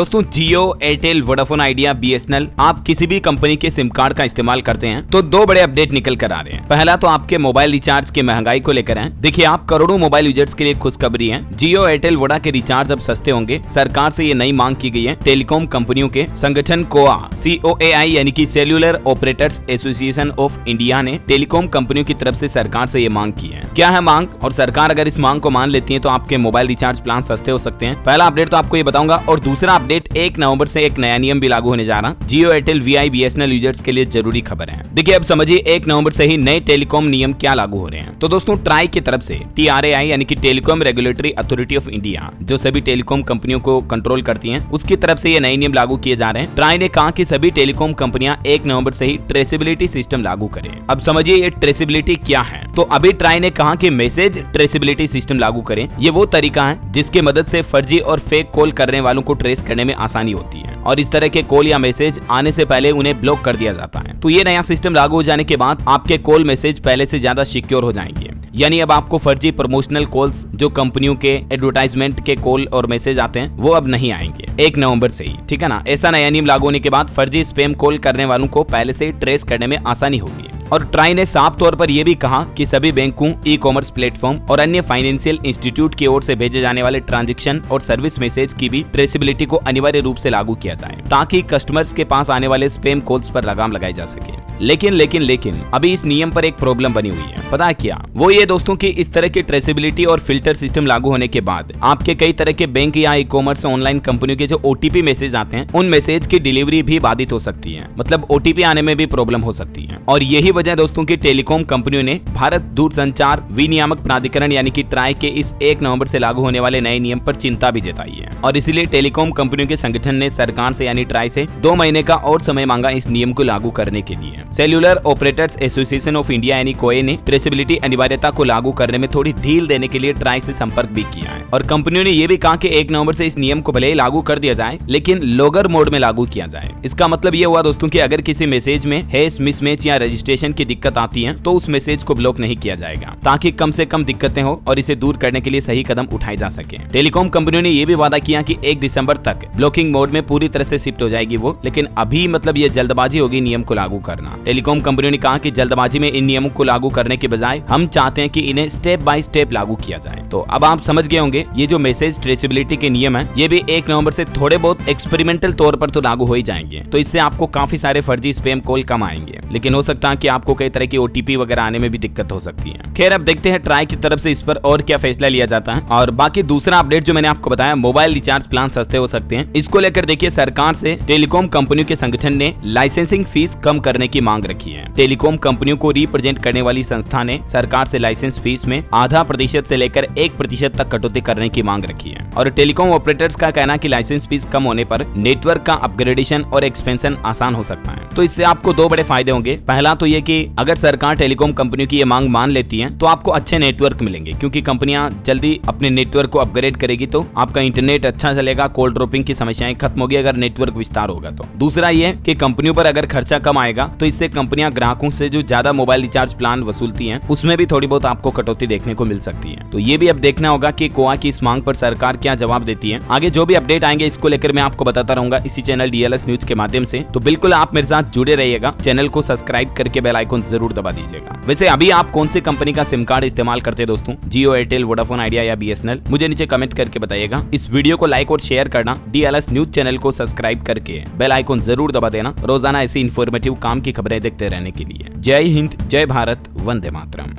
दोस्तों जियो, Airtel, Vodafone idea, BSNL, आप किसी भी कंपनी के सिम कार्ड का इस्तेमाल करते हैं तो दो बड़े अपडेट निकल कर आ रहे हैं। पहला तो आपके मोबाइल रिचार्ज की महंगाई को लेकर है। देखिए, आप करोड़ों मोबाइल यूजर्स के लिए खुशखबरी है। जियो, एयरटेल, वोडा के रिचार्ज अब सस्ते होंगे। सरकार से ये नई मांग की गई है। टेलीकॉम कंपनियों के संगठन COAI यानी कि cellular operators association of India ने टेलीकॉम कंपनियों की तरफ से सरकार से ये मांग की है। क्या है मांग, और सरकार अगर इस मांग को मान लेती है तो आपके मोबाइल रिचार्ज प्लान सस्ते हो सकते हैं। पहला अपडेट तो आपको ये बताऊंगा, और दूसरा अपडेट 1 नवंबर से एक नया नियम भी लागू होने जा रहा। जियो, एयरटेल, VI, BSNL यूजर्स के लिए जरूरी खबर है। देखिए, अब समझिए 1 नवंबर से ही नए टेलीकॉम नियम क्या लागू हो रहे हैं। तो दोस्तों, ट्राई की तरफ से TRAI यानी कि telecom regulatory authority of India, जो सभी टेलीकॉम कंपनियों को कंट्रोल करती है, उसकी तरफ से ये नए नियम लागू किए जा रहे हैं। ट्राई ने कहा कि सभी टेलीकॉम कंपनियां 1 नवंबर से ही ट्रेसेबिलिटी सिस्टम लागू करें। अब समझिए ये ट्रेसेबिलिटी क्या है। तो अभी ट्राई ने कहा कि मैसेज ट्रेसेबिलिटी सिस्टम लागू करें। ये वो तरीका है जिसकी मदद से फर्जी और फेक कॉल करने वालों को ट्रेस करने में आसानी होती है, और इस तरह के कॉल या मैसेज आने से पहले उन्हें ब्लॉक कर दिया जाता है। तो ये नया सिस्टम लागू हो जाने के बाद आपके कॉल मैसेज पहले से ज्यादा सिक्योर हो जाएंगे। यानी अब आपको फर्जी प्रमोशनल कॉल्स, जो कंपनियों के एडवर्टाइजमेंट के कॉल और मैसेज आते हैं, वो अब नहीं आएंगे 1 नवंबर से ही, ठीक है ना। ऐसा नया नियम लागू होने के बाद फर्जी स्पैम कॉल करने वालों को पहले से ट्रेस करने में आसानी होगी। और ट्राई ने साफ तौर पर यह भी कहा कि सभी बैंकों, ई-कॉमर्स प्लेटफॉर्म और अन्य फाइनेंशियल इंस्टीट्यूट की ओर से भेजे जाने वाले ट्रांजैक्शन और सर्विस मैसेज की भी ट्रेसेबिलिटी को अनिवार्य रूप से लागू किया जाए, ताकि कस्टमर्स के पास आने वाले स्पैम कॉल्स पर लगाम लगाई जा सके। लेकिन अभी इस नियम पर एक प्रॉब्लम बनी हुई है। पता है क्या? वो ये दोस्तों कि इस तरह की ट्रेसेबिलिटी और फिल्टर सिस्टम लागू होने के बाद आपके कई तरह के बैंक या ई-कॉमर्स ऑनलाइन कंपनियों के जो OTP मैसेज आते हैं, उन मैसेज की डिलीवरी भी बाधित हो सकती है। मतलब OTP आने में भी प्रॉब्लम हो सकती है। और यही वजह दोस्तों की टेलीकॉम कंपनियों ने भारत दूरसंचार विनियामक प्राधिकरण यानी कि ट्राई के इस 1 नवंबर से लागू होने वाले नए नियम पर चिंता भी जताई है। और इसीलिए टेलीकॉम कंपनियों के संगठन ने सरकार से यानी ट्राई से 2 महीने का और समय मांगा इस नियम को लागू करने के लिए। Cellular operators association of India यानी COAI ने ट्रेसेबिलिटी अनिवार्यता को लागू करने में थोड़ी ढील देने के लिए ट्राई से संपर्क भी किया है। और कंपनियों ने यह भी कहा कि 1 नवंबर से इस नियम को भले ही लागू कर दिया जाए, लेकिन लॉगर मोड में लागू किया जाए। इसका मतलब ये हुआ दोस्तों कि अगर किसी मैसेज में हैश, मिसमैच या रजिस्ट्रेशन की दिक्कत आती है तो उस मैसेज को ब्लॉक नहीं किया जाएगा, ताकि कम से कम दिक्कतें हो और इसे दूर करने के लिए सही कदम उठाए जा सके। टेलीकॉम कंपनियों ने यह भी वादा किया कि 1 दिसंबर तक ब्लॉकिंग मोड में पूरी तरह से शिफ्ट हो जाएगी वो, लेकिन अभी मतलब ये जल्दबाजी होगी नियम को लागू करना। टेलीकॉम कंपनियों ने कहा कि जल्दबाजी में इन नियमों को लागू करने के बजाय हम चाहते हैं कि इन्हें स्टेप बाय स्टेप लागू किया जाए। तो अब आप समझ गए होंगे, ये जो मैसेज ट्रेसेबिलिटी के नियम है, ये भी 1 नवंबर से थोड़े बहुत एक्सपेरिमेंटल तौर पर तो लागू हो ही जाएंगे। तो इससे आपको काफी सारे फर्जी स्पैम कॉल कम आएंगे, लेकिन हो सकता है कि आपको कई तरह की OTP वगैरह आने में भी दिक्कत हो सकती है। खैर, अब देखते हैं ट्राई की तरफ से इस पर और क्या फैसला लिया जाता है। और बाकी दूसरा अपडेट जो मैंने आपको बताया, मोबाइल रिचार्ज प्लान सस्ते हो सकते हैं, इसको लेकर देखिए सरकार से टेलीकॉम कंपनियों के संगठन ने लाइसेंसिंग फीस कम करने की मांग रखी है। टेलीकॉम कंपनियों को रिप्रेजेंट करने वाली संस्था ने सरकार से लाइसेंस फीस में आधा % से लेकर 1% तक कटौती करने की मांग रखी है। और टेलीकॉम ऑपरेटर्स का कहना है कि लाइसेंस फीस कम होने पर नेटवर्क का अपग्रेडेशन और एक्सपेंशन आसान हो सकता है। तो इससे आपको 2 बड़े फायदे होंगे। पहला तो ये कि अगर सरकार टेलीकॉम कंपनियों की ये मांग मान लेती है तो आपको अच्छे नेटवर्क मिलेंगे, क्योंकि कंपनियां जल्दी अपने नेटवर्क को अपग्रेड करेगी तो आपका इंटरनेट अच्छा चलेगा, कॉल ड्रॉपिंग की समस्याएं खत्म होगी अगर नेटवर्क विस्तार होगा तो। दूसरा ये कि कंपनियों पर अगर खर्चा कम आएगा तो इससे कंपनियां ग्राहकों से जो ज्यादा मोबाइल रिचार्ज प्लान वसूलती हैं, उसमें भी थोड़ी बहुत आपको कटौती देखने को मिल सकती है। तो ये भी अब देखना होगा कि COAI की इस मांग पर सरकार क्या जवाब देती है। आगे जो भी अपडेट आएंगे इसको लेकर मैं आपको बताता रहूंगा इसी चैनल DLS न्यूज के माध्यम से। तो बिल्कुल आप मेरे साथ जुड़े रहिएगा, चैनल को सब्सक्राइब करके बेल आइकन जरूर दबा दीजिएगा। वैसे अभी आप कौन सी कंपनी का सिम कार्ड इस्तेमाल करते हैं दोस्तों? जियो, एयरटेल, वोडाफोन आइडिया या BSNL? मुझे नीचे कमेंट करके बताइएगा। इस वीडियो को लाइक और शेयर करना, DLS न्यूज चैनल को सब्सक्राइब करके बेल आइकन जरूर दबा देना, रोजाना ऐसी इन्फॉर्मेटिव काम की खबरें देखते रहने के लिए। जय हिंद, जय भारत, वंदे मातरम।